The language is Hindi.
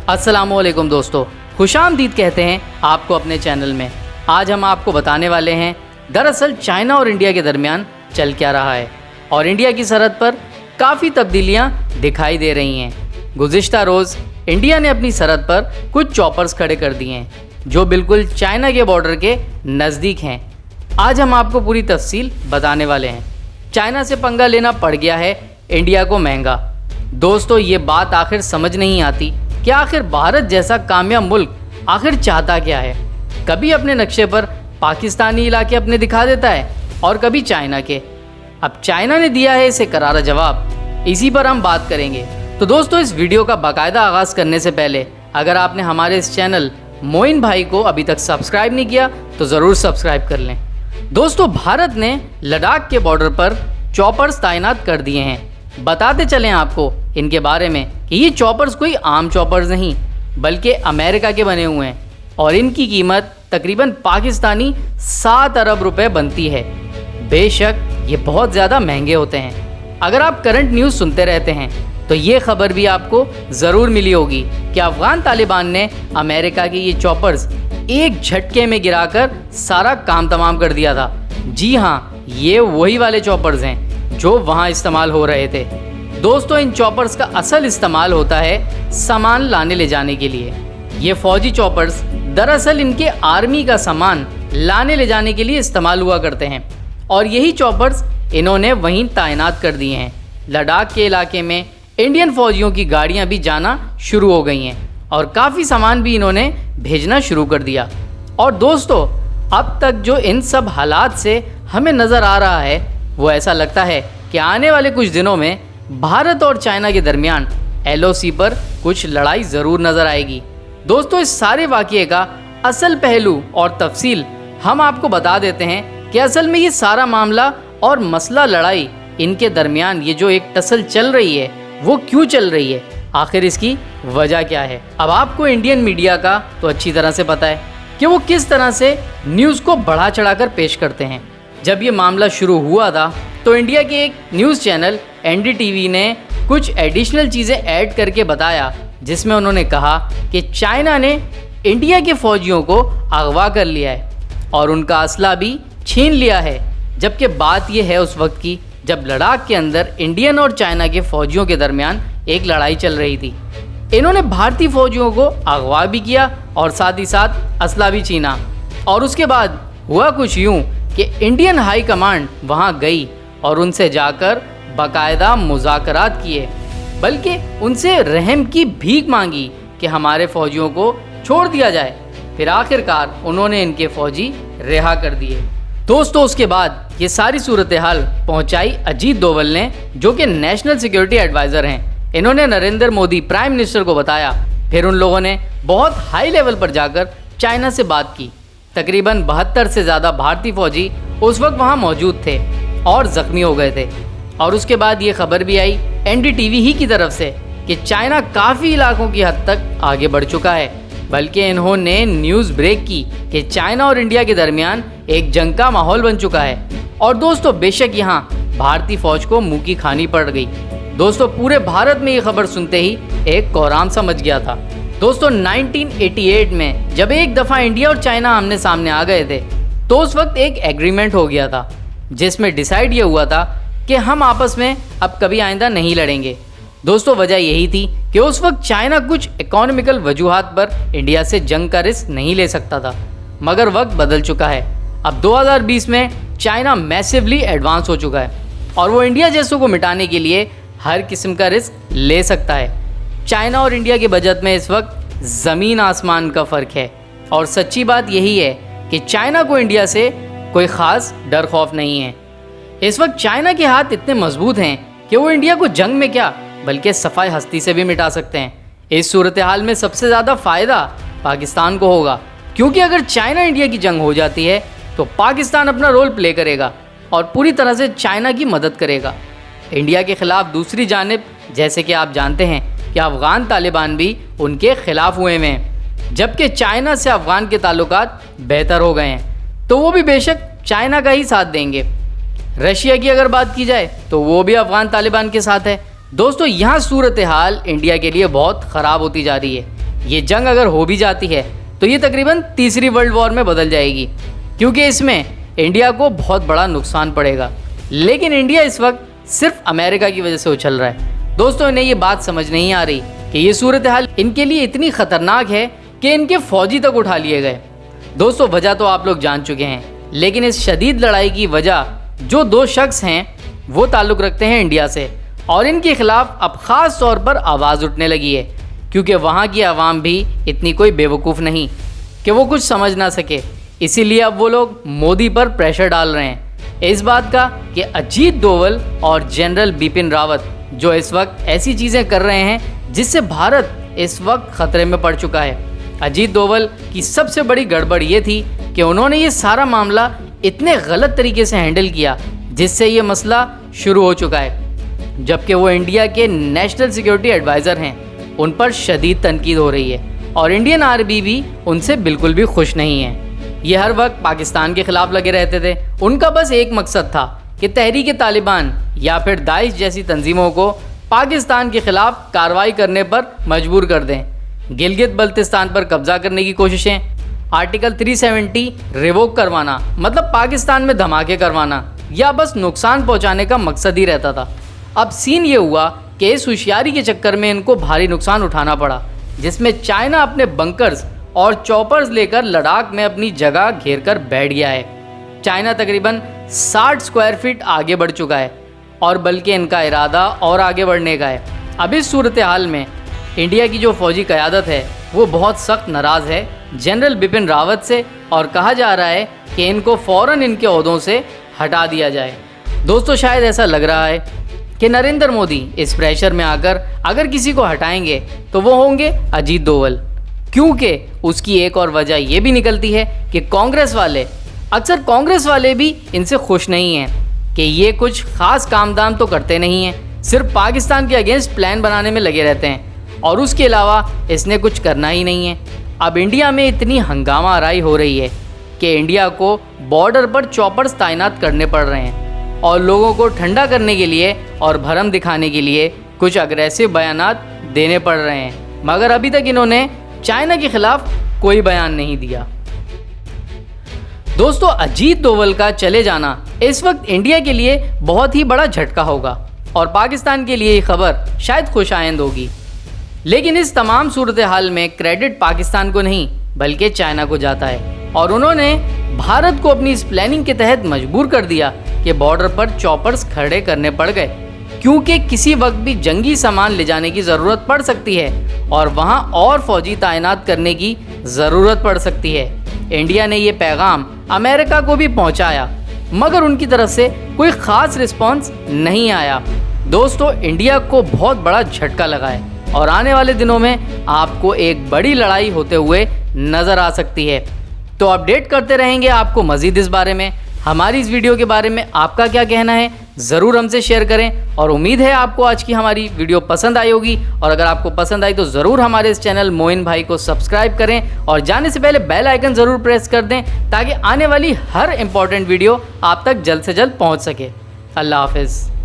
अस्सलामुअलैकुम दोस्तों, खुशामदीद कहते हैं आपको अपने चैनल में। आज हम आपको बताने वाले हैं दरअसल चाइना और इंडिया के दरमियान चल क्या रहा है और इंडिया की सरहद पर काफ़ी तब्दीलियां दिखाई दे रही हैं। गुज़िश्ता रोज़ इंडिया ने अपनी सरहद पर कुछ चॉपर्स खड़े कर दिए हैं जो बिल्कुल चाइना के बॉर्डर के नज़दीक हैं। आज हम आपको पूरी तफसील बताने वाले हैं। चाइना से पंगा लेना पड़ गया है इंडिया को महंगा। दोस्तों, ये बात आखिर समझ नहीं आती कि आखिर भारत जैसा कामयाब मुल्क आखिर चाहता क्या है। कभी अपने नक्शे पर पाकिस्तानी इलाके अपने दिखा देता है और कभी चाइना के। अब चाइना ने दिया है इसे करारा जवाब, इसी पर हम बात करेंगे। तो दोस्तों, इस वीडियो का बाकायदा आगाज़ करने से पहले अगर आपने हमारे इस चैनल मोइन भाई को अभी तक सब्सक्राइब नहीं किया तो ज़रूर सब्सक्राइब कर लें। दोस्तों, भारत ने लद्दाख के बॉर्डर पर चॉपर्स तैनात कर दिए हैं। बताते चलें आपको इनके बारे में कि ये चॉपर्स कोई आम चॉपर्स नहीं बल्कि अमेरिका के बने हुए हैं और इनकी कीमत तकरीबन पाकिस्तानी 7 अरब रुपए बनती है। बेशक ये बहुत ज़्यादा महंगे होते हैं। अगर आप करंट न्यूज़ सुनते रहते हैं तो ये खबर भी आपको ज़रूर मिली होगी कि अफ़गान तालिबान ने अमेरिका के ये चॉपर्स एक झटके में गिराकर सारा काम तमाम कर दिया था। जी हाँ, ये वही वाले चॉपर्स हैं जो वहाँ इस्तेमाल हो रहे थे। दोस्तों, इन चॉपर्स का असल इस्तेमाल होता है सामान लाने ले जाने के लिए। ये फौजी चॉपर्स दरअसल इनके आर्मी का सामान लाने ले जाने के लिए इस्तेमाल हुआ करते हैं और यही चॉपर्स इन्होंने वहीं तैनात कर दिए हैं। लद्दाख के इलाके में इंडियन फौजियों की गाड़ियां भी जाना शुरू हो गई हैं और काफ़ी सामान भी इन्होंने भेजना शुरू कर दिया। और दोस्तों, अब तक जो इन सब हालात से हमें नज़र आ रहा है वो ऐसा लगता है कि आने वाले कुछ दिनों में भारत और चाइना के दरमियान LOC पर कुछ लड़ाई ज़रूर नज़र आएगी। दोस्तों, इस सारे वाक़ये का असल पहलू और तफसील हम आपको बता देते हैं कि असल में ये सारा मामला और मसला लड़ाई इनके दरमियान ये जो एक टसल चल रही है वो क्यों चल रही है, आखिर इसकी वजह क्या है। अब आपको इंडियन मीडिया का तो अच्छी तरह से पता है कि वो किस तरह से न्यूज़ को बढ़ा चढ़ाकर पेश करते हैं। जब ये मामला शुरू हुआ था तो इंडिया के एक न्यूज़ चैनल NDTV ने कुछ एडिशनल चीज़ें ऐड करके बताया जिसमें उन्होंने कहा कि चाइना ने इंडिया के फ़ौजियों को अगवा कर लिया है और उनका असला भी छीन लिया है। जबकि बात यह है उस वक्त की जब लद्दाख के अंदर इंडियन और चाइना के फ़ौजियों के दरमियान एक लड़ाई चल रही थी। इन्होंने भारतीय फ़ौजियों को अगवा भी किया और साथ ही साथ असला भी छीना। और उसके बाद हुआ कुछ यूँ कि इंडियन हाई कमांड वहाँ गई और उनसे जाकर बाकायदा मुज़ाकरात किए, बल्कि उनसे रहम की भीख मांगी कि हमारे फ़ौजियों को छोड़ दिया जाए। फिर आखिरकार उन्होंने इनके फ़ौजी रिहा कर दिए। दोस्तों, उसके बाद ये सारी सूरत हाल पहुँचाई अजीत डोवल ने, जो कि नेशनल सिक्योरिटी एडवाइज़र हैं। इन्होंने नरेंद्र मोदी प्राइम मिनिस्टर को बताया। फिर उन लोगों ने बहुत हाई लेवल पर जाकर चाइना से बात की। तकरीबन 72 से ज़्यादा भारतीय फ़ौजी उस वक्त वहाँ मौजूद थे और ज़ख्मी हो गए थे। और उसके बाद ये खबर भी आई NDTV ही की तरफ से कि चाइना काफ़ी इलाकों की हद तक आगे बढ़ चुका है। बल्कि इन्होंने न्यूज़ ब्रेक की कि चाइना और इंडिया के दरमियान एक जंग का माहौल बन चुका है। और दोस्तों, बेशक यहाँ भारतीय फ़ौज को मुँह की खानी पड़ गई। दोस्तों, पूरे भारत में ये खबर सुनते ही एक कोहराम सा मच गया था। दोस्तों, 1988 में जब एक दफ़ा इंडिया और चाइना आमने सामने आ गए थे तो उस वक्त एक एग्रीमेंट हो गया था जिसमें डिसाइड ये हुआ था कि हम आपस में अब कभी आइंदा नहीं लड़ेंगे। दोस्तों, वजह यही थी कि उस वक्त चाइना कुछ इकोनॉमिकल वजूहात पर इंडिया से जंग का रिस्क नहीं ले सकता था। मगर वक्त बदल चुका है। अब 2020 में चाइना मैसिवली एडवांस हो चुका है और वो इंडिया जैसों को मिटाने के लिए हर किस्म का रिस्क ले सकता है। चाइना और इंडिया के बजट में इस वक्त ज़मीन आसमान का फ़र्क है और सच्ची बात यही है कि चाइना को इंडिया से कोई ख़ास डर खौफ नहीं है। इस वक्त चाइना के हाथ इतने मजबूत हैं कि वो इंडिया को जंग में क्या बल्कि सफाई हस्ती से भी मिटा सकते हैं। इस सूरत हाल में सबसे ज़्यादा फ़ायदा पाकिस्तान को होगा, क्योंकि अगर चाइना इंडिया की जंग हो जाती है तो पाकिस्तान अपना रोल प्ले करेगा और पूरी तरह से चाइना की मदद करेगा। इंडिया के ख़िलाफ़ दूसरी जानिब जैसे कि आप जानते हैं कि अफ़गान तालिबान भी उनके ख़िलाफ़ हुए हैं, जबकि चाइना से अफ़गान के ताल्लुकात बेहतर हो गए हैं तो वो भी बेशक चाइना का ही साथ देंगे। रशिया की अगर बात की जाए तो वो भी अफ़गान तालिबान के साथ है। दोस्तों, यहाँ सूरत हाल इंडिया के लिए बहुत ख़राब होती जा रही है। ये जंग अगर हो भी जाती है तो ये तकरीबन तीसरी वर्ल्ड वॉर में बदल जाएगी, क्योंकि इसमें इंडिया को बहुत बड़ा नुकसान पड़ेगा। लेकिन इंडिया इस वक्त सिर्फ अमेरिका की वजह से उछल रहा है। दोस्तों, इन्हें ये बात समझ नहीं आ रही कि ये सूरत हाल इनके लिए इतनी ख़तरनाक है कि इनके फौजी तक उठा लिए गए। दोस्तों, वजह तो आप लोग जान चुके हैं, लेकिन इस शदीद लड़ाई की वजह जो दो शख्स हैं वो ताल्लुक़ रखते हैं इंडिया से, और इनके खिलाफ अब ख़ास तौर पर आवाज़ उठने लगी है, क्योंकि वहाँ की आवाम भी इतनी कोई बेवकूफ़ नहीं कि वो कुछ समझ ना सके। इसीलिए अब वो लोग मोदी पर प्रेशर डाल रहे हैं इस बात का कि अजीत डोवल और जनरल बिपिन रावत जो इस वक्त ऐसी चीज़ें कर रहे हैं जिससे भारत इस वक्त ख़तरे में पड़ चुका है। अजीत डोवल की सबसे बड़ी गड़बड़ ये थी कि उन्होंने ये सारा मामला इतने गलत तरीके से हैंडल किया जिससे ये मसला शुरू हो चुका है, जबकि वो इंडिया के नेशनल सिक्योरिटी एडवाइज़र हैं। उन पर शदीद तनकीद हो रही है और इंडियन आर्मी भी उनसे बिल्कुल भी खुश नहीं है। ये हर वक्त पाकिस्तान के ख़िलाफ़ लगे रहते थे। उनका बस एक मकसद था कि तहरीक तालिबान या फिर दाइश जैसी तंजीमों को पाकिस्तान के ख़िलाफ़ कार्रवाई करने पर मजबूर कर दें। गिलगित बल्तिस्तान पर कब्ज़ा करने की कोशिशें, आर्टिकल 370 रिवोक करवाना, मतलब पाकिस्तान में धमाके करवाना, या बस नुकसान पहुंचाने का मकसद ही रहता था। अब सीन ये हुआ कि इस होशियारी के चक्कर में इनको भारी नुकसान उठाना पड़ा, जिसमें चाइना अपने बंकर्स और चॉपर्स लेकर लद्दाख में अपनी जगह घेर कर बैठ गया है। चाइना तकरीबन 60 स्क्वायर फीट आगे बढ़ चुका है और बल्कि इनका इरादा और आगे बढ़ने का है। अब इस सूरत हाल में इंडिया की जो फौजी क़यादत है वो बहुत सख्त नाराज़ है जनरल बिपिन रावत से, और कहा जा रहा है कि इनको फ़ौरन इनके ओहदों से हटा दिया जाए। दोस्तों, शायद ऐसा लग रहा है कि नरेंद्र मोदी इस प्रेशर में आकर अगर किसी को हटाएंगे तो वो होंगे अजीत डोवल, क्योंकि उसकी एक और वजह ये भी निकलती है कि कांग्रेस वाले भी इनसे खुश नहीं हैं कि ये कुछ ख़ास काम दाम तो करते नहीं हैं, सिर्फ पाकिस्तान के अगेंस्ट प्लान बनाने में लगे रहते हैं और उसके अलावा इसने कुछ करना ही नहीं है। अब इंडिया में इतनी हंगामा आराई हो रही है कि इंडिया को बॉर्डर पर चॉपर्स तैनात करने पड़ रहे हैं और लोगों को ठंडा करने के लिए और भरम दिखाने के लिए कुछ अग्रेसिव बयानात देने पड़ रहे हैं, मगर अभी तक इन्होंने चाइना के खिलाफ कोई बयान नहीं दिया। दोस्तों, अजीत डोवल का चले जाना इस वक्त इंडिया के लिए बहुत ही बड़ा झटका होगा और पाकिस्तान के लिए ये खबर शायद खुशाइंद होगी, लेकिन इस तमाम सूरत हाल में क्रेडिट पाकिस्तान को नहीं बल्कि चाइना को जाता है, और उन्होंने भारत को अपनी इस प्लानिंग के तहत मजबूर कर दिया कि बॉर्डर पर चॉपर्स खड़े करने पड़ गए, क्योंकि किसी वक्त भी जंगी सामान ले जाने की ज़रूरत पड़ सकती है और वहाँ और फौजी तैनात करने की ज़रूरत पड़ सकती है। इंडिया ने ये पैगाम अमेरिका को भी पहुँचाया, मगर उनकी तरफ से कोई ख़ास रिस्पॉन्स नहीं आया। दोस्तों, इंडिया को बहुत बड़ा झटका लगा है और आने वाले दिनों में आपको एक बड़ी लड़ाई होते हुए नज़र आ सकती है। तो अपडेट करते रहेंगे आपको मज़ीद इस बारे में। हमारी इस वीडियो के बारे में आपका क्या कहना है ज़रूर हमसे शेयर करें, और उम्मीद है आपको आज की हमारी वीडियो पसंद आई होगी, और अगर आपको पसंद आई तो ज़रूर हमारे इस चैनल मोइन भाई को सब्सक्राइब करें और जाने से पहले बेल आइकन ज़रूर प्रेस कर दें ताकि आने वाली हर इंपॉर्टेंट वीडियो आप तक जल्द से जल्द पहुँच सके। अल्लाह हाफ़िज़।